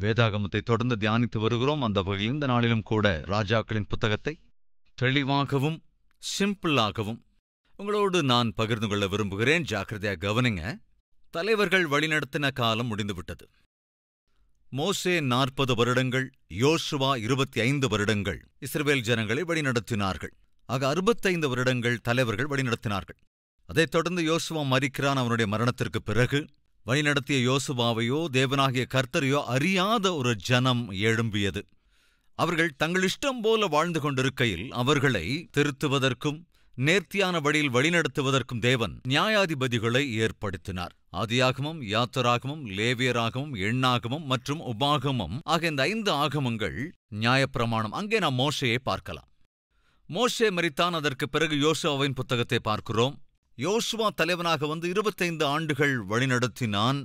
வேதாகமத்தை தொடர்ந்து தியானித்து வருகிறோம். அந்த வகையில் இந்த நாளிலும் கூட ராஜாக்களின் புத்தகத்தை தெளிவாகவும் சிம்பிளாகவும் உங்களோடு நான் பகிர்ந்து கொள்ள விரும்புகிறேன். ஜாக்கிரதையா கவனிங்க. தலைவர்கள் வழிநடத்தின காலம் முடிந்துவிட்டது. மோசே 40 வருடங்கள், யோசுவா 25 வருடங்கள் இஸ்ரவேல் ஜனங்களை வழிநடத்தினார்கள். ஆக 65 வருடங்கள் தலைவர்கள் வழிநடத்தினார்கள். அதைத் தொடர்ந்து யோசுவா மரிக்கிறான். அவனுடைய மரணத்திற்கு பிறகு வழிநடத்திய யோசுவாவையோ தேவனாகிய கர்த்தரையோ அறியாத ஒரு ஜனம் எழும்பியது. அவர்கள் தங்கள் இஷ்டம் போல வாழ்ந்து கொண்டிருக்கையில் அவர்களை திருத்துவதற்கும் நேர்த்தியான வழியில் வழிநடத்துவதற்கும் தேவன் நியாயாதிபதிகளை ஏற்படுத்தினார். ஆதியாகமம், யாத்திராகமம், லேவியராகமம், எண்ணாகமம் மற்றும் உபாகமம் ஆகிய இந்த 5 ஆகமங்கள் நியாயப்பிரமாணம். அங்கே நாம் மோசேயை பார்க்கலாம். மோசே மரித்தான். அதற்கு பிறகு யோசுவாவின் புத்தகத்தை பார்க்கிறோம். யோசுவா தலைவனாக வந்து 25 ஆண்டுகள் வழிநடத்தினான்.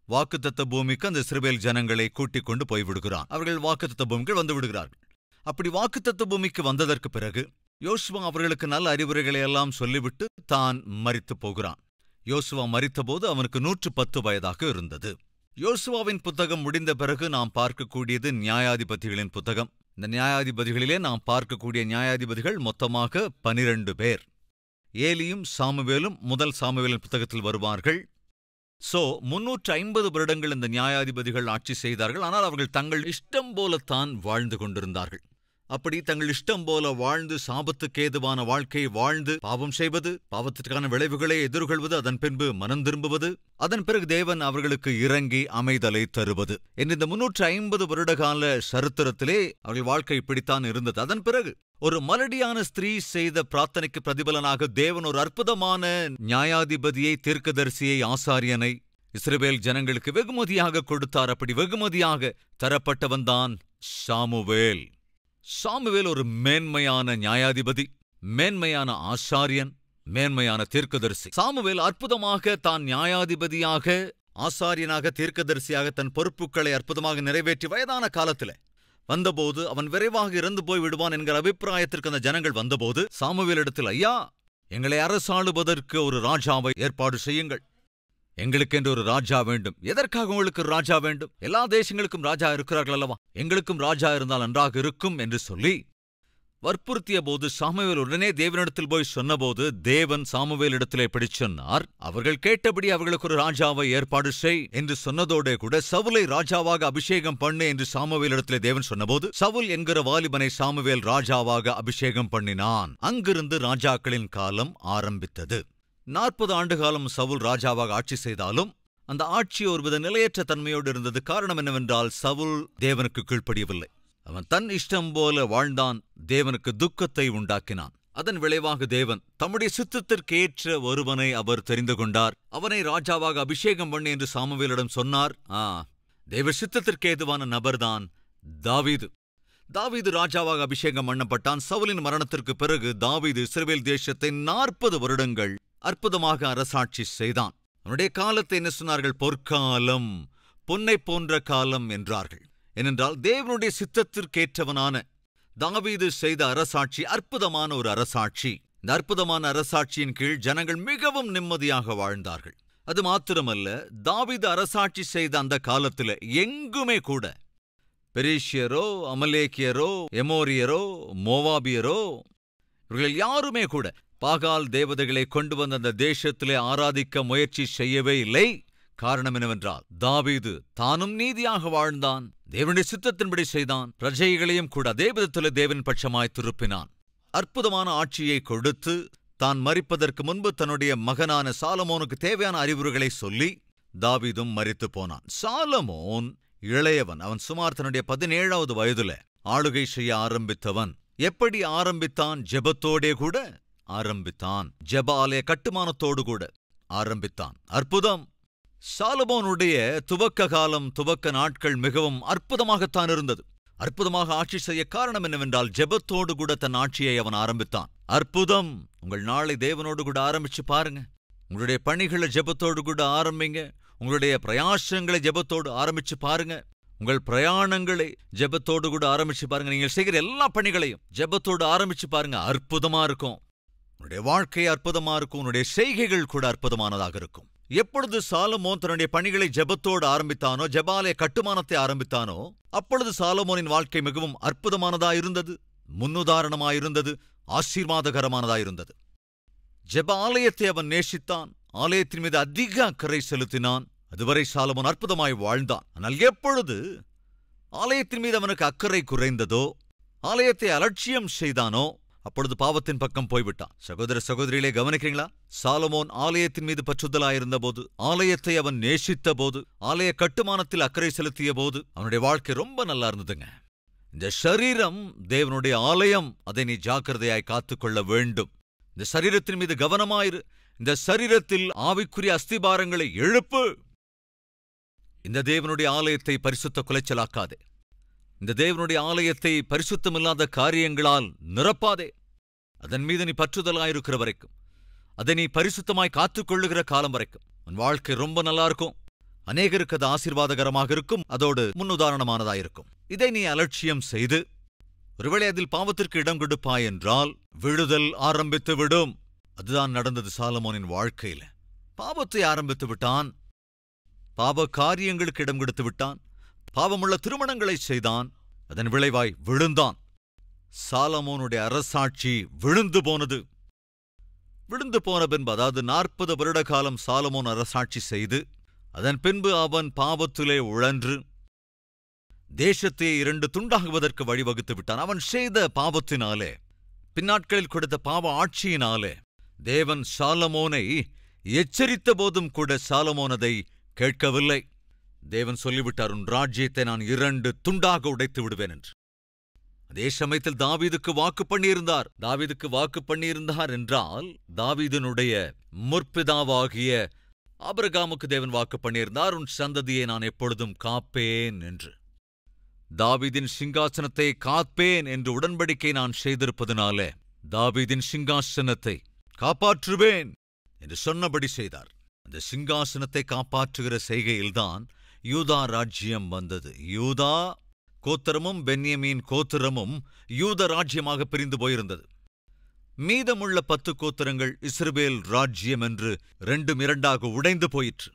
வாக்குத்தத்த பூமிக்கு அந்த இஸ்ரவேல் ஜனங்களை கூட்டிக் கொண்டு போய்விடுகிறான். அவர்கள் வாக்குத்தத்த பூமிக்கு வந்து விடுகிறார்கள். அப்படி வாக்குத்தத்த பூமிக்கு வந்ததற்கு பிறகு யோசுவா அவர்களுக்கு நல்ல அறிவுரைகளை எல்லாம் சொல்லிவிட்டு தான் மரித்து போகிறான். யோசுவா மரித்தபோது அவனுக்கு 110 வயதாக இருந்தது. யோசுவாவின் புத்தகம் முடிந்த பிறகு நாம் பார்க்கக்கூடியது நியாயாதிபதிகளின் புத்தகம். இந்த நியாயாதிபதிகளிலே நாம் பார்க்கக்கூடிய நியாயாதிபதிகள் மொத்தமாக 12 பேர். ஏலியும் சாமுவேலும் முதல் சாமுவேலின் புத்தகத்தில் வருவார்கள். 350 வருடங்கள் இந்த நியாயாதிபதிகள் ஆட்சி செய்தார்கள். ஆனால் அவர்கள் தங்கள் இஷ்டம் போலத்தான் வாழ்ந்து கொண்டிருந்தார்கள். அப்படி தங்கள் இஷ்டம் போல வாழ்ந்து சாபத்துக்கேதுவான வாழ்க்கையை வாழ்ந்து பாவம் செய்வது, பாவத்திற்கான விளைவுகளை எதிர்கொள்வது, அதன் பின்பு மனம் திரும்புவது, அதன் பிறகு தேவன் அவர்களுக்கு இறங்கி அமைதலை தருவது என்று இந்த 350 வருடகால சரித்திரத்திலே அவர்கள் வாழ்க்கை இப்படித்தான் இருந்தது. அதன் பிறகு ஒரு மலடியான ஸ்திரீ செய்த பிரார்த்தனைக்கு பிரதிபலனாக தேவன் ஒரு அற்புதமான நியாயாதிபதியை, தீர்க்கதரிசியை, ஆசாரியனை இஸ்ரவேல் ஜனங்களுக்கு வெகுமதியாக கொடுத்தார். அப்படி வெகுமதியாக தரப்பட்டவன்தான் சாமுவேல். சாமுவேல் ஒரு மேன்மையான நியாயாதிபதி, மேன்மையான ஆசாரியன், மேன்மையான தீர்க்கதரிசி. சாமுவேல் அற்புதமாக தான் நியாயாதிபதியாக, ஆசாரியனாக, தீர்க்கதரிசியாக தன் பொறுப்புகளை அற்புதமாக நிறைவேற்றி வயதான காலத்தில் வந்தபோது அவன் விரைவாக இறந்து போய் விடுவான் என்கிற அபிப்பிராயத்திற்கு அந்த ஜனங்கள் வந்தபோது சாமுவேலிடத்தில், ஐயா, எங்களை அரசாளுவதற்கு ஒரு ராஜாவை ஏற்பாடு செய்யுங்கள். எங்களுக்கென்று ஒரு ராஜா வேண்டும். எதற்காக உங்களுக்கு ஒரு ராஜா வேண்டும்? எல்லா தேசங்களுக்கும் ராஜா இருக்கிறார்கள் அல்லவா? எங்களுக்கும் ராஜா இருந்தால் நன்றாக இருக்கும் என்று சொல்லி வற்புறுத்திய போது சாமுவேல் உடனே தேவனிடத்தில் போய் சொன்னபோது தேவன் சாமுவேலிடத்திலே இப்படி சொன்னார், அவர்கள் கேட்டபடி அவர்களுக்கு ஒரு ராஜாவை ஏற்பாடு செய் என்று சொன்னதோட கூட சவுலை ராஜாவாக அபிஷேகம் பண்ணு என்று சாமுவேலிடத்திலே தேவன் சொன்னபோது சவுல் என்கிற வாலிபனை சாமுவேல் ராஜாவாக அபிஷேகம் பண்ணினான். அங்கிருந்து ராஜாக்களின் காலம் ஆரம்பித்தது. 40 ஆண்டு காலம் சவுல் ராஜாவாக ஆட்சி செய்தாலும் அந்த ஆட்சி ஒருவித நிலையற்ற தன்மையோடு இருந்தது. காரணம் என்னவென்றால் சவுல் தேவனுக்கு கீழ்ப்படியவில்லை. அவன் தன் இஷ்டம் போல வாழ்ந்தான். தேவனுக்கு துக்கத்தை உண்டாக்கினான். அதன் விளைவாக தேவன் தம்முடைய சித்தத்திற்கேற்ற ஒருவனை அவர் தெரிந்து கொண்டார். அவனை ராஜாவாக அபிஷேகம் பண்ணு என்று சாமுவேலிடம் சொன்னார். தேவ சித்தத்திற்கேதுவான நபர்தான் தாவீது. தாவீது ராஜாவாக அபிஷேகம் பண்ணப்பட்டான். சவுலின் மரணத்திற்கு பிறகு தாவீது இஸ்ரவேல் தேசத்தை 40 வருடங்கள் அற்புதமாக அரசாட்சி செய்தான். அவனுடைய காலத்தை என்ன சொன்னார்கள்? பொற்காலம், பொன்னை போன்ற காலம் என்றார்கள். ஏனென்றால் தேவனுடைய சித்தத்திற்கேற்றவனான தாவீது செய்த அரசாட்சி அற்புதமான ஒரு அரசாட்சி. இந்த அற்புதமான அரசாட்சியின் கீழ் ஜனங்கள் மிகவும் நிம்மதியாக வாழ்ந்தார்கள். அது மாத்திரமல்ல, தாவீது அரசாட்சி செய்த அந்த காலத்தில் எங்குமே கூட பெரிஷியரோ, அமலேக்கியரோ, எமோரியரோ, மோவாபியரோ இவர்கள் யாருமே கூட பாகால் தேவதைகளை கொண்டு வந்த அந்த தேசத்திலே ஆராதிக்க முயற்சி செய்யவே இல்லை. காரணம் என்னவென்றால் தாவீது தானும் நீதியாக வாழ்ந்தான், தேவனுடைய சித்தத்தின்படி செய்தான், பிரஜைகளையும் கூட அதே விதத்திலே தேவன் பட்சமாய் திருப்பினான். அற்புதமான ஆட்சியை கொடுத்து தான் மரிப்பதற்கு முன்பு தன்னுடைய மகனான சாலமோனுக்கு தேவையான அறிவுரைகளை சொல்லி தாவீதும் மரித்து போனான். சாலமோன் இளையவன். அவன் சுமார் தன்னுடைய 17வது வயதுல ஆளுகை செய்ய ஆரம்பித்தவன். எப்படி ஆரம்பித்தான்? ஜெபத்தோடே கூட ஆரம்பித்தான். ஜெப ஆலய கட்டுமானத்தோடு கூட ஆரம்பித்தான். அற்புதம். சாலமோனுடைய துவக்க காலம், துவக்க நாட்கள் மிகவும் அற்புதமாகத்தான் இருந்தது. அற்புதமாக ஆட்சி செய்ய காரணம் என்னவென்றால் ஜெபத்தோடு கூட தன் ஆட்சியை அவன் ஆரம்பித்தான். அற்புதம். உங்கள் நாளை தேவனோடு கூட ஆரம்பிச்சு பாருங்க. உங்களுடைய பணிகளை ஜெபத்தோடு கூட ஆரம்பிங்க. உங்களுடைய பிரயாசங்களை ஜெபத்தோடு ஆரம்பிச்சு பாருங்க. உங்கள் பிரயாணங்களை ஜெபத்தோடு கூட ஆரம்பிச்சு பாருங்க. நீங்கள் செய்கிற எல்லா பணிகளையும் ஜெபத்தோடு ஆரம்பிச்சு பாருங்க. அற்புதமா இருக்கும். உன்னுடைய வாழ்க்கை அற்புதமா இருக்கும். உன்னுடைய செய்கைகள் கூட அற்புதமானதாக இருக்கும். எப்பொழுது சாலமோன் தன்னுடைய பணிகளை ஜெபத்தோடு ஆரம்பித்தானோ, ஜெபாலய கட்டுமானத்தை ஆரம்பித்தானோ, அப்பொழுது சாலமோனின் வாழ்க்கை மிகவும் அற்புதமானதாயிருந்தது, முன்னுதாரணமாயிருந்தது, ஆசீர்வாதகரமானதாயிருந்தது. ஜெப ஆலயத்தை அவன் நேசித்தான், ஆலயத்தின் மீது அதிக அக்கறை செலுத்தினான். அதுவரை சாலமோன் அற்புதமாய் வாழ்ந்தான். ஆனால் எப்பொழுது ஆலயத்தின் மீது அவனுக்கு அக்கறை குறைந்ததோ, ஆலயத்தை அலட்சியம் செய்தானோ, அப்பொழுது பாவத்தின் பக்கம் போய்விட்டான். சகோதர சகோதரிகளே, கவனிக்கிறீங்களா? சாலமோன் ஆலயத்தின் மீது பற்றுதலாயிருந்த போது, ஆலயத்தை அவன் நேசித்த போது, ஆலய கட்டுமானத்தில் அக்கறை செலுத்திய போது அவனுடைய வாழ்க்கை ரொம்ப நல்லா இருந்ததுங்க. இந்த சரீரம் தேவனுடைய ஆலயம், அதை நீ ஜாக்கிரதையாய் காத்துக்கொள்ள வேண்டும். இந்த சரீரத்தின் மீது கவனமாயிரு. இந்த சரீரத்தில் ஆவிக்குரிய அஸ்திபாரங்களை எழுப்பு. இந்த தேவனுடைய ஆலயத்தை பரிசுத்த குலைச்சலாக்காதே. இந்த தேவனுடைய ஆலயத்தை பரிசுத்தமில்லாத காரியங்களால் நிரப்பாதே. அதன் மீது நீ பற்றுதலாயிருக்கிற வரைக்கும், அதை நீ பரிசுத்தமாய் காத்துக்கொள்ளுகிற காலம் வரைக்கும் உன் வாழ்க்கை ரொம்ப நல்லா இருக்கும். அநேகருக்கு அது ஆசீர்வாதகரமாக இருக்கும், அதோடு முன்னுதாரணமானதாயிருக்கும். இதை நீ அலட்சியம் செய்து ஒருவேளை அதில் பாவத்திற்கு இடம் கொடுப்பாய் என்றால் விழுதல் ஆரம்பித்து விடும். அதுதான் நடந்தது சாலமோனின் வாழ்க்கையில. பாவத்தை ஆரம்பித்து விட்டான், பாவ காரியங்களுக்கு இடம் கொடுத்து விட்டான், பாவமுள்ள திருமணங்களை செய்தான், அதன் விளைவாய் விழுந்தான். சாலமோனுடைய அரசாட்சி விழுந்து போனது. விழுந்து போன பின்பு, அதாவது 40 வருட காலம் சாலமோன் அரசாட்சி செய்து, அதன் பின்பு அவன் பாவத்திலே உழன்று தேசத்தை 2 துண்டாகுவதற்கு வழிவகுத்து விட்டான். அவன் செய்த பாவத்தினாலே, பின்னாட்களில் கொடுத்த பாவ ஆட்சியினாலே தேவன் சாலமோனை எச்சரித்த போதும் கூட சாலமோன் அதை கேட்கவில்லை. தேவன் சொல்லிவிட்டார், உன் ராஜ்யத்தை நான் 2 துண்டாக உடைத்து விடுவேன் என்று. அதே சமயத்தில் தாவீதுக்கு வாக்கு பண்ணியிருந்தார். தாவீதுக்கு வாக்கு பண்ணியிருந்தார் என்றால், தாவீதினுடைய முற்பிதாவாகிய ஆபிரகாமுக்கு தேவன் வாக்கு பண்ணியிருந்தார், உன் சந்ததியை நான் எப்பொழுதும் காப்பேன் என்று. தாவீதின் சிங்காசனத்தை காப்பேன் என்று உடன்படிக்கை நான் செய்திருப்பதனாலே தாவீதின் சிங்காசனத்தை காப்பாற்றுவேன் என்று சொன்னபடி செய்தார். அந்த சிங்காசனத்தை காப்பாற்றுகிற செய்கையில்தான் யூதா ராஜ்யம் வந்தது. யூதா கோத்திரமும் பென்யமீன் கோத்திரமும் யூத ராஜ்யமாக பிரிந்து போயிருந்தது. மீதமுள்ள 10 கோத்திரங்கள் இஸ்ரவேல் ராஜ்யம் என்று 2 உடைந்து போயிற்று.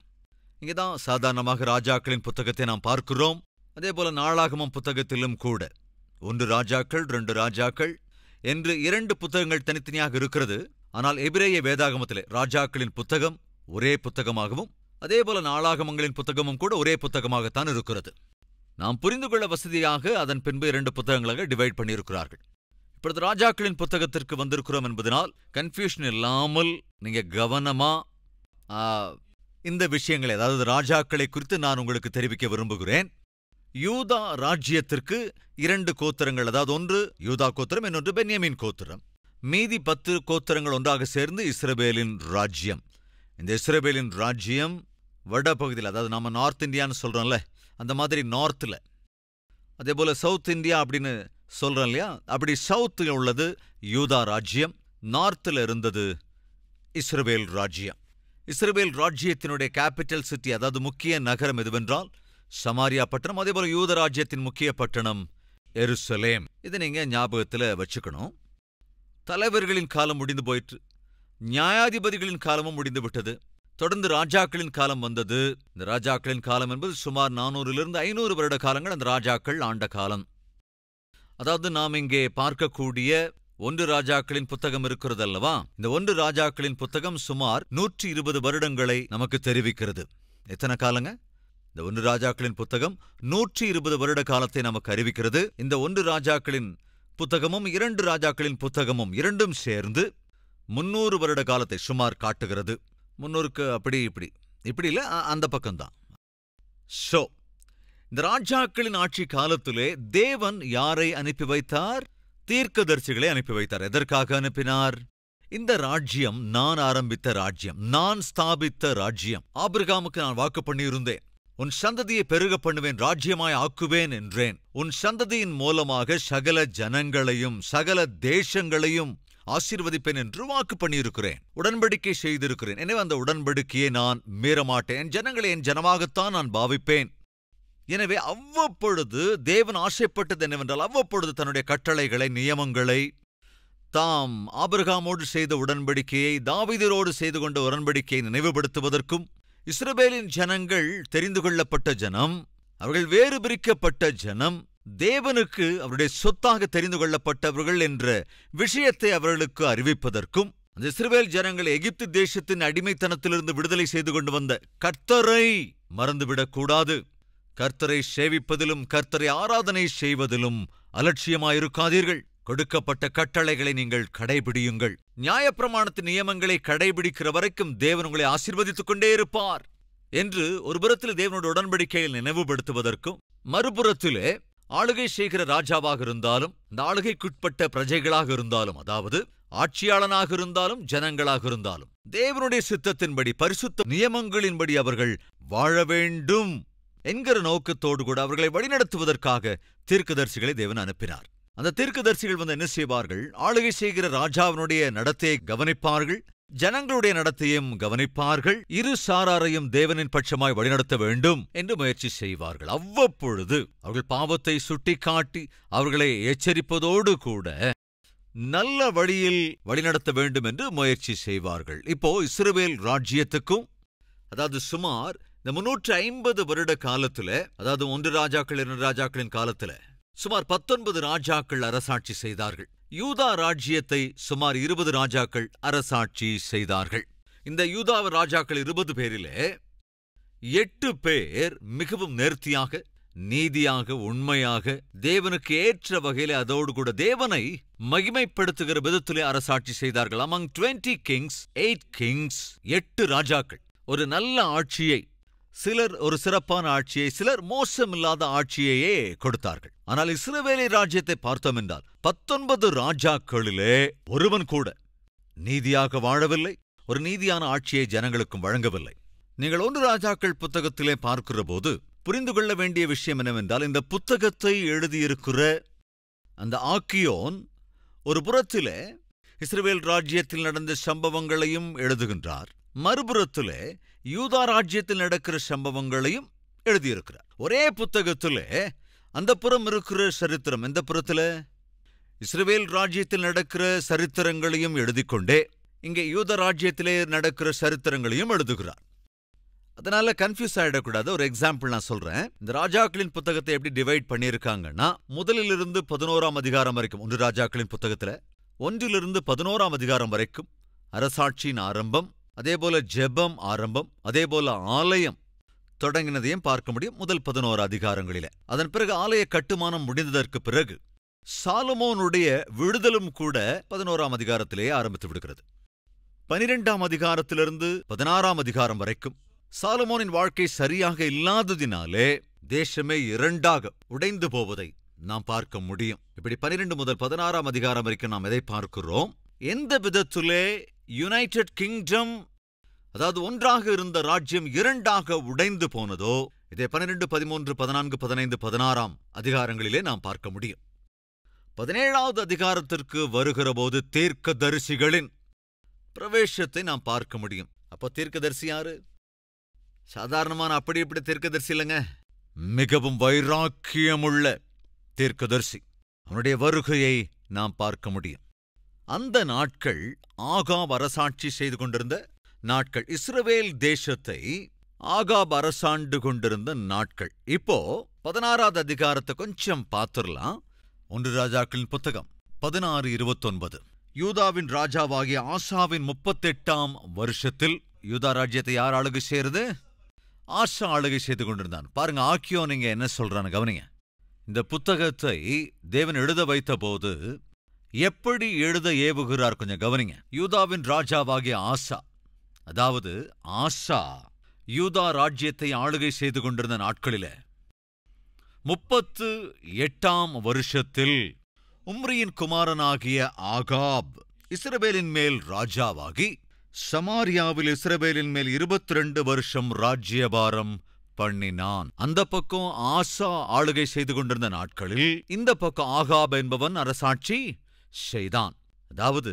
இங்கேதான் சாதாரணமாக ராஜாக்களின் புத்தகத்தை நாம் பார்க்கிறோம். அதேபோல நாளாகமம் புத்தகத்திலும் கூட 1 ராஜாக்கள் 2 ராஜாக்கள் என்று 2 புத்தகங்கள் தனித்தனியாக இருக்கிறது. ஆனால் எபிரேய வேதாகமத்திலே ராஜாக்களின் புத்தகம் ஒரே புத்தகமாகவும், அதேபோல நாளாகமங்களின் புத்தகமும் கூட ஒரே புத்தகமாகத்தான் இருக்கிறது. நாம் புரிந்து கொள்ள வசதியாக அதன் பின்பு 2 புத்தகங்களாக டிவைட் பண்ணியிருக்கிறார்கள். இப்பொழுது ராஜாக்களின் புத்தகத்திற்கு வந்திருக்கிறோம் என்பதனால் கன்ஃபியூஷன் இல்லாமல் நீங்க கவனமா இந்த விஷயங்களை, அதாவது ராஜாக்களை குறித்து நான் உங்களுக்கு தெரிவிக்க விரும்புகிறேன். யூதா ராஜ்யத்திற்கு 2 கோத்திரங்கள், அதாவது ஒன்று யூதா கோத்திரம், இன்னொன்று பென்யமீன் கோத்திரம். மீதி 10 கோத்திரங்கள் ஒன்றாக சேர்ந்து இஸ்ரவேலின் ராஜ்யம். இந்த இஸ்ரவேலின் ராஜ்யம் வடபகுதியில், அதாவது நாம நார்த் இந்தியான்னு சொல்றோம்ல, அந்த மாதிரி நார்த்தில், அதே போல சவுத் இந்தியா அப்படின்னு சொல்றோம் இல்லையா, அப்படி சவுத்தில் உள்ளது யூதா ராஜ்யம், நார்த்தில் இருந்தது இஸ்ரவேல் ராஜ்யம். இஸ்ரவேல் ராஜ்யத்தினுடைய கேபிட்டல் சிட்டி, அதாவது முக்கிய நகரம் எதுவென்றால் சமாரியா பட்டணம். அதே போல யூத ராஜ்யத்தின் முக்கிய பட்டணம் எருசலேம். இதை நீங்க ஞாபகத்தில் வச்சுக்கணும். தலைவர்களின் காலம் முடிந்து போயிற்று, நியாயாதிபதிகளின் காலமும் முடிந்து விட்டது. தொடர்ந்து ராஜாக்களின் காலம் வந்தது. இந்த ராஜாக்களின் காலம் என்பது சுமார் 400 - 500 வருட காலங்கள் அந்த ராஜாக்கள் ஆண்ட காலம். அதாவது நாம் இங்கே பார்க்கக்கூடிய 1 ராஜாக்களின் புத்தகம் இருக்கிறது அல்லவா, இந்த 1 ராஜாக்களின் புத்தகம் சுமார் 120 வருடங்களை நமக்கு தெரிவிக்கிறது. எத்தனை காலங்க? இந்த 1 ராஜாக்களின் புத்தகம் 120 வருட காலத்தை நமக்கு அறிவிக்கிறது. இந்த 1 ராஜாக்களின் புத்தகமும் 2 ராஜாக்களின் புத்தகமும் இரண்டும் சேர்ந்து 300 வருட காலத்தை சுமார் காட்டுகிறது. 300க்கு அப்படி இப்படி இல்ல, அந்த பக்கம்தான். ஷோ, இந்த ராஜாக்களின் ஆட்சி காலத்திலே தேவன் யாரை அனுப்பி வைத்தார்? தீர்க்கதரிசிகளை அனுப்பி வைத்தார். எதற்காக அனுப்பினார்? இந்த ராஜ்யம் நான் ஆரம்பித்த ராஜ்யம், நான் ஸ்தாபித்த ராஜ்யம். ஆபிரகாமுக்கு நான் வாக்கு பண்ணியிருந்தேன், உன் சந்ததியை பெருக பண்ணுவேன், ராஜ்யமாய் ஆக்குவேன் என்றேன். உன் சந்ததியின் மூலமாக சகல ஜனங்களையும் சகல தேசங்களையும் ஆசீர்வதிப்பேன் என்று வாக்கு பண்ணியிருக்கிறேன், உடன்படிக்கை செய்திருக்கிறேன். எனவே அந்த உடன்படிக்கையை நான் மீறமாட்டேன். என் ஜனங்களை என் ஜனமாகத்தான் நான் பாவிப்பேன். எனவே அவ்வப்பொழுது தேவன் ஆசைப்பட்டது என்னவென்றால், அவ்வப்பொழுது தன்னுடைய கட்டளைகளை, நியமங்களை, தாம் ஆபிரகாமோடு செய்த உடன்படிக்கையை, தாவீதரோடு செய்து கொண்ட உடன்படிக்கையை நினைவுபடுத்துவதற்கும், இஸ்ரவேலின் ஜனங்கள் தெரிந்து கொள்ளப்பட்ட ஜனம், அவர்கள் வேறு பிரிக்கப்பட்ட ஜனம், தேவனுக்கு அவருடைய சொத்தாக தெரிந்து கொள்ளப்பட்டவர்கள் என்ற விஷயத்தை அவர்களுக்கு அறிவிப்பதற்கும், அந்த இஸ்ரவேல் ஜனங்கள் எகிப்து தேசத்தின் அடிமைத்தனத்திலிருந்து விடுதலை செய்து கொண்டு வந்த கர்த்தரை மறந்துவிடக்கூடாது. கர்த்தரை சேவிப்பதிலும் கர்த்தரை ஆராதனை செய்வதிலும் அலட்சியமாயிருக்காதீர்கள். கொடுக்கப்பட்ட கட்டளைகளை நீங்கள் கடைபிடியுங்கள். நியாயப்பிரமாணத்தின் நியமங்களை கடைபிடிக்கிற வரைக்கும் தேவன் உங்களை ஆசீர்வதித்துக் கொண்டே இருப்பார் என்று ஒரு புறத்தில் தேவனோட உடன்படிக்கையில் நினைவுபடுத்துவதற்கும், மறுபுறத்திலே ஆளுகை செய்கிற ராஜாவாக இருந்தாலும் இந்த ஆளுகைக்குட்பட்ட பிரஜைகளாக இருந்தாலும், அதாவது ஆட்சியாளனாக இருந்தாலும் ஜனங்களாக இருந்தாலும், தேவனுடைய சித்தத்தின்படி பரிசுத்த நியமங்களின்படி அவர்கள் வாழ வேண்டும் என்கிற நோக்கத்தோடு கூட அவர்களை வழிநடத்துவதற்காக தீர்க்கதரிசிகளை தேவன் அனுப்பினார். அந்த தீர்க்கதரிசிகள் என்ன செய்வார்கள்? ஆளுகை செய்கிற ராஜாவினுடைய நடத்தையை கவனிப்பார்கள், ஜனங்களுடைய நடத்தையும் கவனிப்பார்கள், இரு சாராரையும் தேவனின் பட்சமாய் வழிநடத்த வேண்டும் என்று முயற்சி செய்வார்கள். அவ்வப்பொழுது அவர்கள் பாவத்தை சுட்டிக்காட்டி அவர்களை எச்சரிப்பதோடு கூட நல்ல வழியில் வழிநடத்த வேண்டும் என்று முயற்சி செய்வார்கள். இப்போ இஸ்ரவேல் ராஜ்யத்துக்கும், அதாவது சுமார் இந்த 350 வருட காலத்துல, அதாவது 1 ராஜாக்கள் 2 ராஜாக்களின் காலத்துல சுமார் 19 ராஜாக்கள் அரசாட்சி செய்தார்கள். யூதா ராஜ்யத்தை சுமார் 20 ராஜாக்கள் அரசாட்சி செய்தார்கள். இந்த யூதா ராஜாக்கள் 20 பேரிலே 8 பேர் மிகவும் நேர்த்தியாக, நீதியாக, உண்மையாக, தேவனுக்கு ஏற்ற வகையிலே, அதோடு கூட தேவனை மகிமைப்படுத்துகிற விதத்திலே அரசாட்சி செய்தார்கள். among 20 kings 8 kings, 8 ராஜாக்கள் ஒரு நல்ல ஆட்சியை, சிலர் ஒரு சிறப்பான ஆட்சியை, சிலர் மோசமில்லாத ஆட்சியையே கொடுத்தார்கள். ஆனால் இஸ்ரவேலை ராஜ்யத்தை பார்த்தோம் என்றால் 19 ராஜாக்களிலே ஒருவன் கூட நீதியாக வாழவில்லை, ஒரு நீதியான ஆட்சியை ஜனங்களுக்கும் வழங்கவில்லை. நீங்கள் 1 ராஜாக்கள் புத்தகத்திலே பார்க்கிற போது புரிந்து கொள்ள வேண்டிய விஷயம் என்னவென்றால், இந்த புத்தகத்தை எழுதியிருக்கிற அந்த ஆக்கியோன் ஒரு புறத்திலே இஸ்ரவேல் ராஜ்யத்தில் நடந்த சம்பவங்களையும் எழுதுகின்றார், மறுபுறத்திலே யூதா ராஜ்யத்தில் நடக்கிற சம்பவங்களையும் எழுதியிருக்கிறார். ஒரே புத்தகத்திலே அந்த புறம் இருக்கிற சரித்திரம், எந்த புறத்துல இஸ்ரவேல் ராஜ்யத்தில் நடக்கிற சரித்திரங்களையும் எழுதிக்கொண்டே இங்கே யூதா ராஜ்யத்திலே நடக்கிற சரித்திரங்களையும் எழுதுகிறார். அதனால கன்ஃபியூஸ் ஆயிடக்கூடாது. ஒரு எக்ஸாம்பிள் நான் சொல்றேன். இந்த ராஜாக்களின் புத்தகத்தை எப்படி டிவைட் பண்ணியிருக்காங்கன்னா, முதலிலிருந்து 11ஆம் அதிகாரம் வரைக்கும் 1 ராஜாக்களின் புத்தகத்துல 1லிருந்து 11ஆம் அதிகாரம் வரைக்கும் அரசாட்சியின் ஆரம்பம், அதேபோல ஜெபம் ஆரம்பம், அதேபோல ஆலயம் தொடங்கினதையும் பார்க்க முடியும் முதல் 11 அதிகாரங்களிலே. அதன் பிறகு ஆலய கட்டுமானம் முடிந்ததற்கு பிறகு சாலமோனுடைய விடுதலும் கூட 11ஆம் அதிகாரத்திலேயே ஆரம்பித்து விடுகிறது. 12ஆம் அதிகாரத்திலிருந்து 16ஆம் அதிகாரம் வரைக்கும் சாலமோனின் வாழ்க்கை சரியாக இல்லாததினாலே தேசமே 2ஆக உடைந்து போவதை நாம் பார்க்க முடியும். இப்படி 12 முதல் 16ஆம் அதிகாரம் வரைக்கும் நாம் எதை பார்க்கிறோம்? எந்த விதத்திலே யுனைடெட் கிங்டம், அதாவது ஒன்றாக இருந்த ராஜ்யம் 2ஆக உடைந்து போனதோ, இதை 12, 13, 14, 15, 16ஆம் அதிகாரங்களிலே நாம் பார்க்க முடியும். 17ஆவது அதிகாரத்திற்கு வருகிற போது தீர்க்கதரிசிகளின் பிரவேசத்தை நாம் பார்க்க முடியும். அப்போ தீர்க்கதரிசி யாரு? சாதாரணமான அப்படி இப்படி தீர்க்கதரிசி இல்லைங்க, மிகவும் வைராக்கியமுள்ள தீர்க்கதரிசி. அவனுடைய வருகையை நாம் பார்க்க முடியும். அந்த நாட்கள் ஆகாப் அரசாட்சி செய்து கொண்டிருந்த நாட்கள், இஸ்ரவேல் தேசத்தை ஆகாப் அரசாண்டு கொண்டிருந்த நாட்கள். இப்போ 16ஆவது அதிகாரத்தை கொஞ்சம் பார்த்துடலாம். 1 ராஜாக்களின் புத்தகம் 16:29. யூதாவின் ராஜாவாகிய ஆசாவின் 38ஆம் வருஷத்தில், யூதா ராஜ்யத்தை யார் ஆளுகை செய்யறது? ஆசா ஆளுகை செய்து கொண்டிருந்தான். பாருங்க, ஆக்கியோ நீங்க என்ன சொல்றான்னு கவனிங்க. இந்த புத்தகத்தை தேவன் எழுத வைத்த போது எப்படி எழுத ஏவுகிறார் கொஞ்சம் கவனிங்க. யூதாவின் ராஜாவாகிய ஆசா, அதாவது ஆசா யூதா ராஜ்யத்தை ஆளுகை செய்து கொண்டிருந்த நாட்களிலே 38ஆம் வருஷத்தில் உம்ரியின் குமாரனாகிய ஆகாப் இஸ்ரவேலின் மேல் ராஜாவாகி சமாரியாவில் இஸ்ரவேலின் மேல் 22 வருஷம் ராஜ்யபாரம் பண்ணினான். அந்த பக்கம் ஆசா ஆளுகை செய்து கொண்டிருந்த நாட்களில் இந்த பக்கம் ஆகாப் என்பவன் அரசாட்சி செய்தான். அதாவது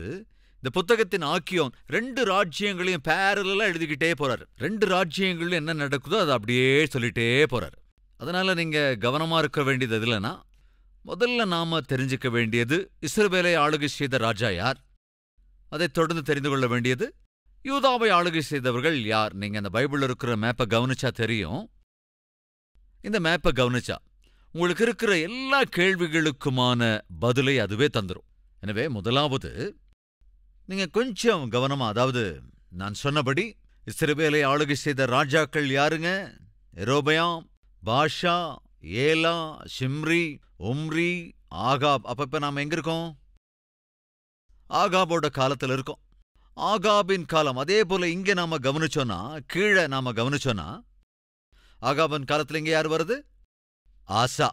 இந்த புத்தகத்தின் ஆக்கியோன் 2 ராஜ்யங்களையும் பேரலா எழுதிக்கிட்டே போறாரு. 2 ராஜ்யங்கள்ல என்ன நடக்குதோ அதை அப்படியே சொல்லிட்டே போறாரு. அதனால நீங்க கவனமா இருக்க வேண்டியது எதுலன்னா, முதல்ல நாம தெரிஞ்சுக்க வேண்டியது இஸ்ரவேலை ஆளுகை செய்த ராஜா யார், அதை தொடர்ந்து தெரிந்து கொள்ள வேண்டியது யூதாவை ஆளுகை செய்தவர்கள் யார்? நீங்க அந்த பைபிள்ல இருக்கிற மேப்பை கவனிச்சா தெரியும். இந்த மேப்பை கவனிச்சா உங்களுக்கு இருக்கிற எல்லா கேள்விகளுக்குமான பதிலை அதுவே தந்துரும். எனவே முதலாவது நீங்க கொஞ்சம் கவனமா, அதாவது நான் சொன்னபடி இஸ்ரவேலை ஆளுகை செய்த ராஜாக்கள் யாருங்க? யெரொபெயாம், பாஷா, ஏலா, ஷிம்ரி, ஒம்ரி, ஆகாப். அப்ப நாம எங்க இருக்கோம்? ஆகாபோட காலத்துல இருக்கோம். ஆகாபின் காலம். அதே போல இங்க நாம கவனிச்சோன்னா, கீழே நாம கவனிச்சோன்னா, ஆகாபின் காலத்துல இங்க யார் வருது? ஆசா.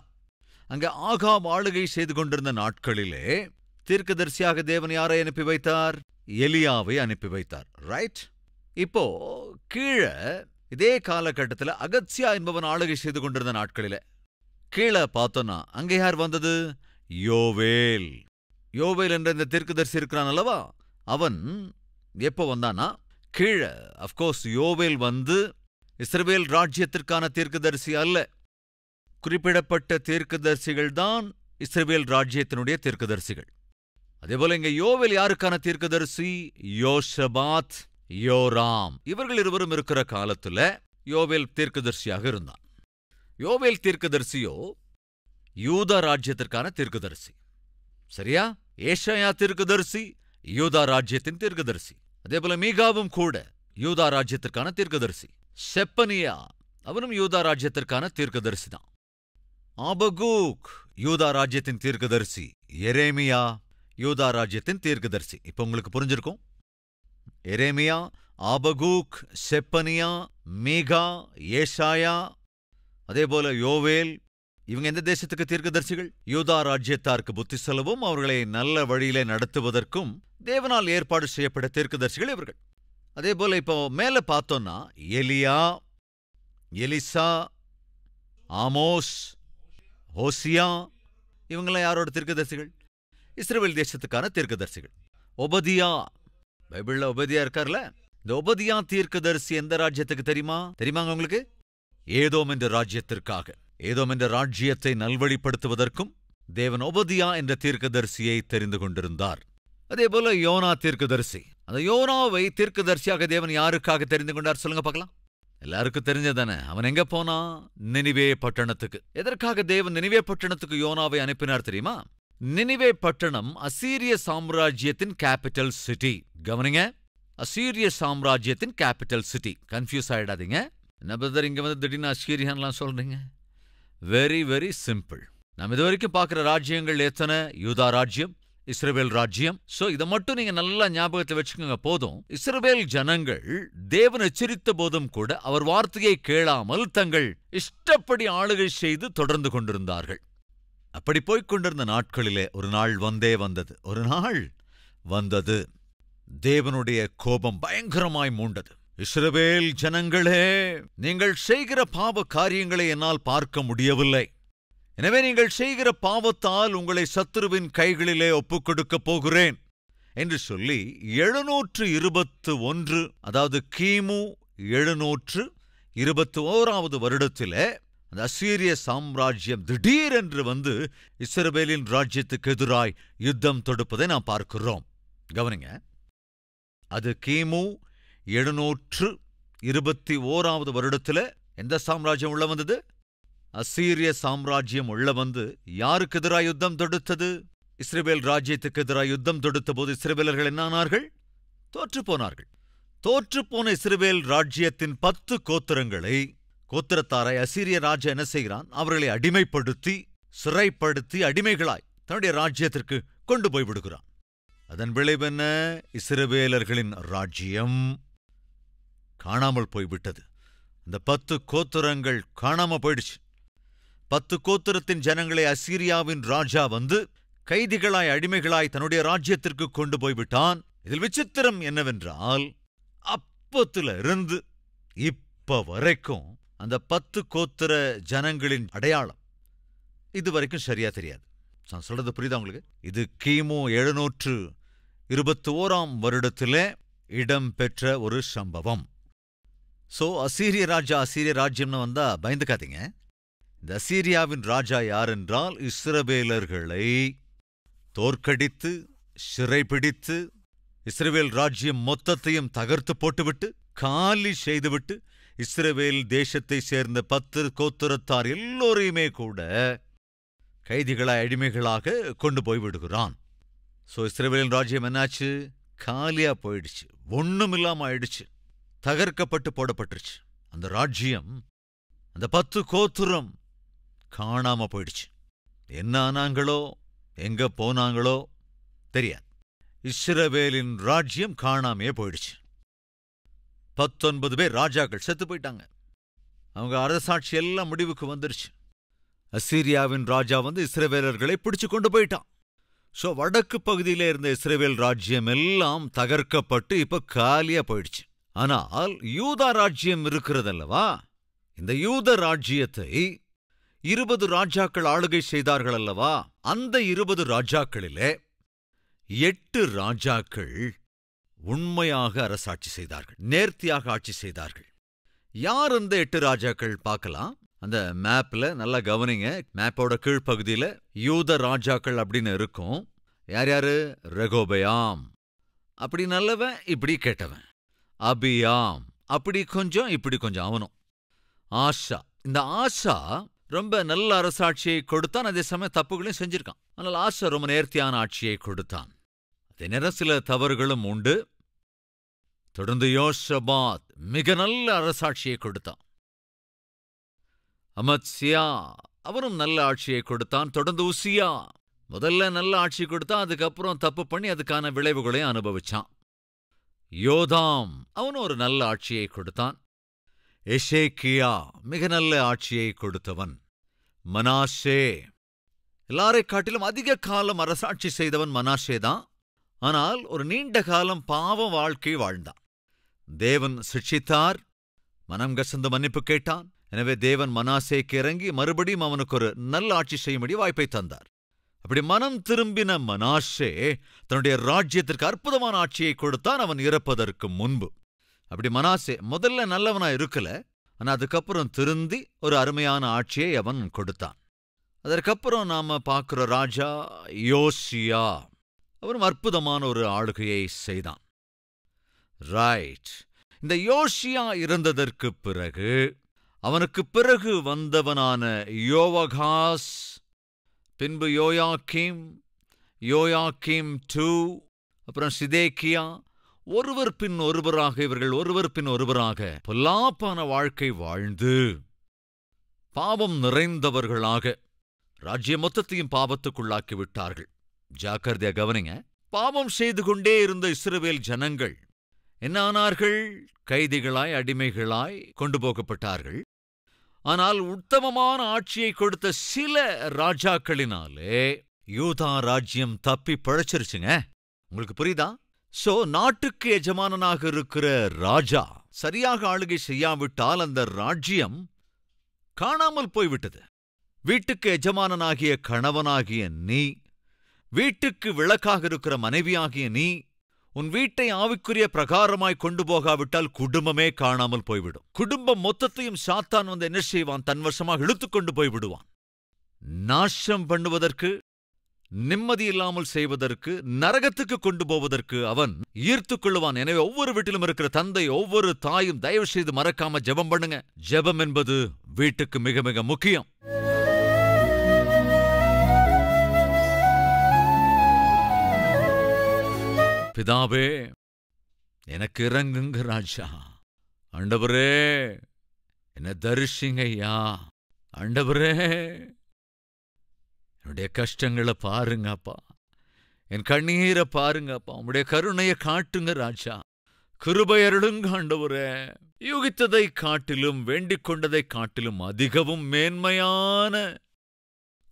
அங்க ஆகாப் ஆளுகை செய்து கொண்டிருந்த நாட்களிலே தீர்க்கதரிசியாக தேவன் யாரை அனுப்பி வைத்தார்? எலியாவை அனுப்பி வைத்தார். ரைட்? இப்போ கீழே இதே காலகட்டத்தில் அகத்சியா என்பவன் ஆளுகை செய்து கொண்டிருந்த நாட்களில கீழே பார்த்தோன்னா அங்க யார் வந்தது? யோவேல். யோவேல் என்ற இந்த தீர்க்கதரிசி இருக்கிறான் அல்லவா, அவன் எப்போ வந்தானா? கீழே அப்கோர்ஸ் யோவேல் வந்து இஸ்ரவேல் ராஜ்யத்திற்கான தீர்க்கதரிசி அல்ல. குறிப்பிடப்பட்ட தீர்க்கதரிசிகள் தான் இஸ்ரவேல் ராஜ்யத்தினுடைய தீர்க்கதரிசிகள். அதேபோல இங்க யோவேல் யாருக்கான தீர்க்கதரிசி? யோசபாத், யோராம். இவர்கள் இருவரும் இருக்கிற காலத்துல யோவேல் தீர்க்கதரிசியாக இருந்தான். யோவேல் தீர்க்கதரிசியோ யூதா ராஜ்யத்திற்கான தீர்க்கதரிசி. சரியா? ஏசாயா தீர்க்கதரிசி யூதா ராஜ்யத்தின் தீர்க்கதரிசி. அதேபோல மீகாவும் கூட யூதா ராஜ்யத்திற்கான தீர்க்கதரிசி. செப்பனியா அவனும் யூதா ராஜ்யத்திற்கான தீர்க்கதரிசி தான். ஆபகூக் யூதா ராஜ்யத்தின் தீர்க்கதரிசி. எரேமியா யூதா ராஜ்யத்தின் தீர்க்கதரிசி. இப்ப உங்களுக்கு புரிஞ்சிருக்கும். எரேமியா, ஆபகூக், செப்பனியா, மீகா, ஏசாயா, அதேபோல யோவேல், இவங்க எந்த தேசத்துக்கு தீர்க்கதரிசிகள்? யூதா ராஜ்யத்தாருக்கு புத்தி சொல்லவும் அவர்களை நல்ல வழியிலே நடத்துவதற்கும் தேவனால் ஏற்பாடு செய்யப்பட்ட தீர்க்கதரிசிகள் இவர்கள். அதேபோல இப்போ மேல பார்த்தோன்னா எலியா, எலிசா, ஆமோஸ், ஹோசியா, இவங்களாம் யாரோட தீர்க்கதரிசிகள்? இஸ்ரவேல் தேசத்துக்கான தீர்க்கதரிசிகள். ஒபதியா, பைபிள்ல ஒபதியா இருக்கார்ல, இந்த ஒபதியா தீர்க்கதரிசி எந்த ராஜ்யத்துக்கு தெரியுமாங்க உங்களுக்கு? ஏதோம் என்ற ராஜ்யத்திற்காக. ஏதோம் என்ற ராஜ்யத்தை நல்வழிப்படுத்துவதற்கும் தேவன் ஒபதியா என்ற தீர்க்கதரிசியை தெரிந்து கொண்டிருந்தார். அதேபோல யோனா தீர்க்கதரிசி. அந்த யோனாவை தீர்க்கதரிசியாக தேவன் யாருக்காக தெரிந்து கொண்டார்? சொல்லுங்க பார்க்கலாம். எல்லாருக்கும் தெரிஞ்சதானே. அவன் எங்க போனா? நினிவே பட்டணத்துக்கு. எதற்காக தேவன் நினிவே பட்டணத்துக்கு யோனாவை அனுப்பினார் தெரியுமா? நினிவே பட்டணம் அசீரிய சாம்ராஜ்யத்தின் கேபிட்டல் சிட்டி. கவனிங்க, அசீரிய சாம்ராஜ்யத்தின் கேபிட்டல் சிட்டி. கன்ஃபியூஸ் ஆயிடாதீங்க. என்ன பிரதர் இங்க வந்து திடீர்னு அசீரியான்லாம் சொல்றீங்க? Very very simple. நம்ம இது வரைக்கும் பார்க்குற ராஜ்யங்கள் எத்தனை? யூதா ராஜ்யம், இஸ்ரவேல் ராஜ்யம். சோ இதை மட்டும் நீங்க நல்லா ஞாபகத்தை வச்சுக்கோங்க போதும். இஸ்ரவேல் ஜனங்கள் தேவன் எச்சரித்த போதும் கூட அவர் வார்த்தையை கேளாமல் தங்கள் இஷ்டப்படி ஆளுகை செய்து தொடர்ந்து கொண்டிருந்தார்கள். அப்படி போய்க் கொண்டிருந்த நாட்களிலே ஒரு நாள் வந்தது. தேவனுடைய கோபம் பயங்கரமாய் மூண்டது. இஸ்ரவேல் ஜனங்களே, நீங்கள் செய்கிற பாவ காரியங்களை என்னால் பார்க்க முடியவில்லை. எனவே நீங்கள் செய்கிற பாவத்தால் உங்களை சத்துருவின் கைகளிலே ஒப்புக் கொடுக்கப் போகிறேன் என்று சொல்லி 721, அதாவது கிமு 721 வருடத்திலே அந்த அசீரிய சாம்ராஜ்யம் திடீரென்று வந்து இஸ்ரவேலின் ராஜ்யத்துக்கு எதிராய் யுத்தம் தொடுப்பதை நாம் பார்க்கிறோம். கவனிங்க, அது கிமு 721 வருடத்துல எந்த சாம்ராஜ்யம் உள்ள வந்தது? அசீரிய சாம்ராஜ்யம் உள்ள வந்து யாருக்கு எதிராய் யுத்தம் தொடுத்தது? இஸ்ரவேல் ராஜ்யத்துக்கு எதிராய் யுத்தம் தொடுத்த போது இஸ்ரவேலர்கள் என்ன ஆனார்கள்? தோற்றுப்போனார்கள். தோற்றுப்போன இஸ்ரவேல் ராஜ்யத்தின் 10 கோத்திரங்களை, கோத்திரத்தாரை அசீரிய ராஜா என்ன செய்கிறான்? அவர்களை அடிமைப்படுத்தி, சிறைப்படுத்தி, அடிமைகளாய் தன்னுடைய ராஜ்யத்திற்கு கொண்டு போய் விடுகிறான். அதன் விளைவென்ன? இஸ்ரவேலர்களின் ராஜ்யம் காணாமல் போய்விட்டது. அந்த 10 கோத்திரங்கள் காணாம போயிடுச்சு. 10 கோத்திரத்தின் ஜனங்களை அசீரியாவின் ராஜா வந்து கைதிகளாய், அடிமைகளாய் தன்னுடைய ராஜ்யத்திற்கு கொண்டு போய்விட்டான். இதில் விசித்திரம் என்னவென்றால், அப்பத்துல இருந்து இப்ப வரைக்கும் அந்த 10 கோத்திர ஜனங்களின் அடையாளம் இதுவரைக்கும் சரியா தெரியாது. நான் சொல்றது புரியுதா உங்களுக்கு? இது கிமு 721 வருடத்திலே இடம்பெற்ற ஒரு சம்பவம். சோ அசீரிய ராஜ்யம்னு வந்தா பயந்துக்காதீங்க. இந்த அசீரியாவின் ராஜா யார் என்றால், இஸ்ரவேலர்களை தோற்கடித்து, சிறைபிடித்து, இஸ்ரவேல் ராஜ்யம் மொத்தத்தையும் தகர்த்து போட்டுவிட்டு காலி செய்துவிட்டு இஸ்ரவேல் தேசத்தை சேர்ந்த 10 கோத்திரத்தார் எல்லோரையுமே கூட கைதிகளாய் அடிமைகளாக கொண்டு போய் விடுகிறான். இஸ்ரவேலின் ராஜ்யம் என்னாச்சு? காலியா போயிடுச்சு, ஒண்ணுமில்லாம ஆயிடுச்சு, தகர்க்கப்பட்டு போடப்பட்டுருச்சு. அந்த ராஜ்யம், அந்த 10 கோத்திரம் காணாம போயிடுச்சு. என்ன ஆனாங்களோ எங்க போனாங்களோ தெரியாது. இஸ்ரவேலின் ராஜ்யம் காணாமையே போயிடுச்சு. 19 பேர் ராஜாக்கள் செத்து போயிட்டாங்க. அவங்க அரசாட்சி எல்லாம் முடிவுக்கு வந்துருச்சு. அசீரியாவின் ராஜா இஸ்ரவேலர்களை பிடிச்சு கொண்டு போயிட்டான். வடக்கு பகுதியில இருந்த இஸ்ரவேல் ராஜ்யம் எல்லாம் தகர்க்கப்பட்டு இப்ப காலியா போயிடுச்சு. ஆனால் யூதா ராஜ்யம் இருக்கிறதல்லவா, இந்த யூத ராஜ்யத்தை 20 ராஜாக்கள் ஆளுகை செய்தார்கள் அல்லவா. அந்த 20 ராஜாக்களிலே 8 ராஜாக்கள் உண்மையாக அரசாட்சி செய்தார்கள், நேர்த்தியாக ஆட்சி செய்தார்கள். யார் அந்த 8 ராஜாக்கள் பார்க்கலாம். அந்த மேப்ல நல்லா கவனிங்க. மேப்போட கீழ்ப்பகுதியில யூத ராஜாக்கள் அப்படின்னு இருக்கும். யார் யாரு? ரெகோபயாம், அப்படி நல்லவன் இப்படி கேட்டவன். அபியாம், அப்படி கொஞ்சம் இப்படி கொஞ்சம் அவனும். ஆஷா, இந்த ஆஷா ரொம்ப நல்ல அரசாட்சியை கொடுத்தான், அதே சமயம் தப்புகளையும் செஞ்சிருக்கான். ஆனால் ஆஷா ரொம்ப நேர்த்தியான ஆட்சியை கொடுத்தான். அதே நேரம் சில தவறுகளும் உண்டு. தொடர்ந்து யோஷபாத் மிக நல்ல அரசாட்சியை கொடுத்தான். அமத்சியா, அவரும் நல்ல ஆட்சியை கொடுத்தான். தொடர்ந்து உசியா முதல்ல நல்ல ஆட்சி கொடுத்தான், அதுக்கப்புறம் தப்பு பண்ணி அதுக்கான விளைவுகளையும் அனுபவிச்சான். யோதாம், அவனும் ஒரு நல்ல ஆட்சியை கொடுத்தான். எசேக்கியா மிக நல்ல ஆட்சியை கொடுத்தவன். மனாஷே, எல்லாரை காட்டிலும் அதிக காலம் அரசாட்சி செய்தவன் மனாஷேதான். ஆனால் ஒரு நீண்ட காலம் பாவ வாழ்க்கை வாழ்ந்தான். தேவன் சிட்சித்தார், மனம் கசந்து மன்னிப்பு கேட்டான். எனவே தேவன் மனாசேக்கு இறங்கி மறுபடியும் அவனுக்கு ஒரு நல்ல ஆட்சி செய்யும்படி வாய்ப்பை தந்தார். அப்படி மனம் திரும்பின மனாஷே தன்னுடைய ராஜ்யத்திற்கு அற்புதமான ஆட்சியை கொடுத்தான் அவன் இறப்பதற்கு முன்பு. அப்படி மனாசே முதல்ல நல்லவனா இருக்கல, ஆனா அதுக்கப்புறம் திருந்தி ஒரு அருமையான ஆட்சியை அவன் கொடுத்தான். அதற்கப்புறம் நாம பார்க்கிற ராஜா யோசியா, அவரும் அற்புதமான ஒரு ஆளுகையை செய்தான். ரைட், இந்த யோசியா இறந்ததற்கு பிறகு அவனுக்கு பிறகு வந்தவனான யோவகாஸ், பின்பு யோயாக்கீம், யோயாக்கீம் 2, அப்புறம் சிதேக்கியா, ஒருவர் பின் ஒருவராக இவர்கள் ஒருவர் பின் ஒருவராக பொல்லாப்பான வாழ்க்கை வாழ்ந்து பாவம் நிறைந்தவர்களாக ராஜ்ய மொத்தத்தையும் பாவத்துக்குள்ளாக்கி விட்டார்கள். ஜாக்கிரதையா கவனிங்க. பாவம் செய்து கொண்டே இருந்த இஸ்ரவேல் ஜனங்கள் என்ன ஆனார்கள்? கைதிகளாய் அடிமைகளாய் கொண்டு போகப்பட்டார்கள். ஆனால் உத்தமமான ஆட்சியை கொடுத்த சில ராஜாக்களினாலே யூதா ராஜ்யம் தப்பி பிழைச்சிருச்சுங்க. உங்களுக்கு புரியுதா? நாட்டுக்கு எஜமானனாக இருக்கிற ராஜா சரியாக ஆளுகை செய்யாவிட்டால் அந்த ராஜ்யம் காணாமல் போய்விட்டது. வீட்டுக்கு எஜமானனாகிய கணவனாகிய நீ, வீட்டுக்கு விளக்காக இருக்கிற மனைவியாகிய நீ, உன் வீட்டை ஆவிக்குரிய பிரகாரமாய் கொண்டு போகாவிட்டால் குடும்பமே காணாமல் போய்விடும். குடும்பம் மொத்தத்தையும் சாத்தான் என்ன செய்வான்? தன் வசமாக இழுத்துக்கொண்டு போய்விடுவான். நாசம் பண்ணுவதற்கு, நிம்மதி இல்லாமல் செய்வதற்கு, நரகத்துக்கு கொண்டு போவதற்கு அவன் ஈர்த்துக் கொள்ளுவான். எனவே ஒவ்வொரு வீட்டிலும் இருக்கிற தந்தை, ஒவ்வொரு தாயும் தயவு செய்து மறக்காம ஜெபம் பண்ணுங்க. ஜெபம் என்பது வீட்டுக்கு மிக மிக முக்கியம். பிதாவே, எனக்கு இறங்குங்க ராஜா. ஆண்டவரே, என்ன தரிசிங்க ஐயா. ஆண்டவரே, என்னுடைய கஷ்டங்களை பாருங்கப்பா, என் கண்ணீரை பாருங்கப்பா, உம்முடைய கருணையை காட்டுங்க ராஜா. கிருபை அருளுங்க ஆண்டவரே. யூகித்ததை காட்டிலும் வேண்டிக் கொண்டதை காட்டிலும் அதிகவும் மேன்மையான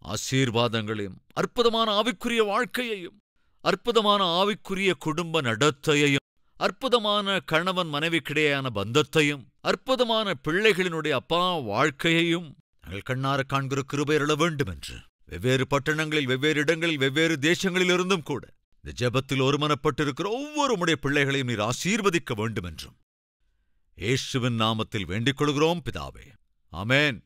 ஆசீர்வாதங்களையும் அற்புதமான ஆவிக்குரிய வாழ்க்கையையும் அற்புதமான ஆவிக்குரிய குடும்ப நடத்தையையும் அற்புதமான கணவன் மனைவிக்கிடையான பந்தத்தையும் அற்புதமான பிள்ளைகளினுடைய அப்பா வாழ்க்கையையும் நாங்கள் கண்ணார காண்கிற கிருபை அருள வேண்டும் என்று வெவ்வேறு பட்டணங்களில், வெவ்வேறு இடங்களில், வெவ்வேறு தேசங்களிலிருந்தும் கூட இந்த ஜெபத்தில் ஒருமனப்பட்டிருக்கிற ஒவ்வொரு உம்முடைய பிள்ளைகளையும் நீர் ஆசீர்வதிக்க வேண்டும் என்றும் இயேசுவின் நாமத்தில் வேண்டிக் கொள்கிறோம் பிதாவே. ஆமென்.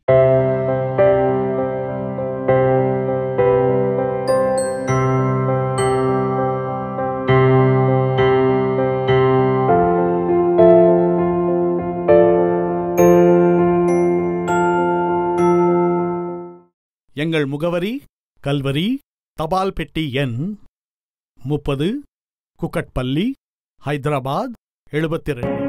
எங்கள் முகவரி கல்வரி, தபால் பெட்டி எண் 30, குக்கட்பள்ளி, ஹைதராபாத் 72.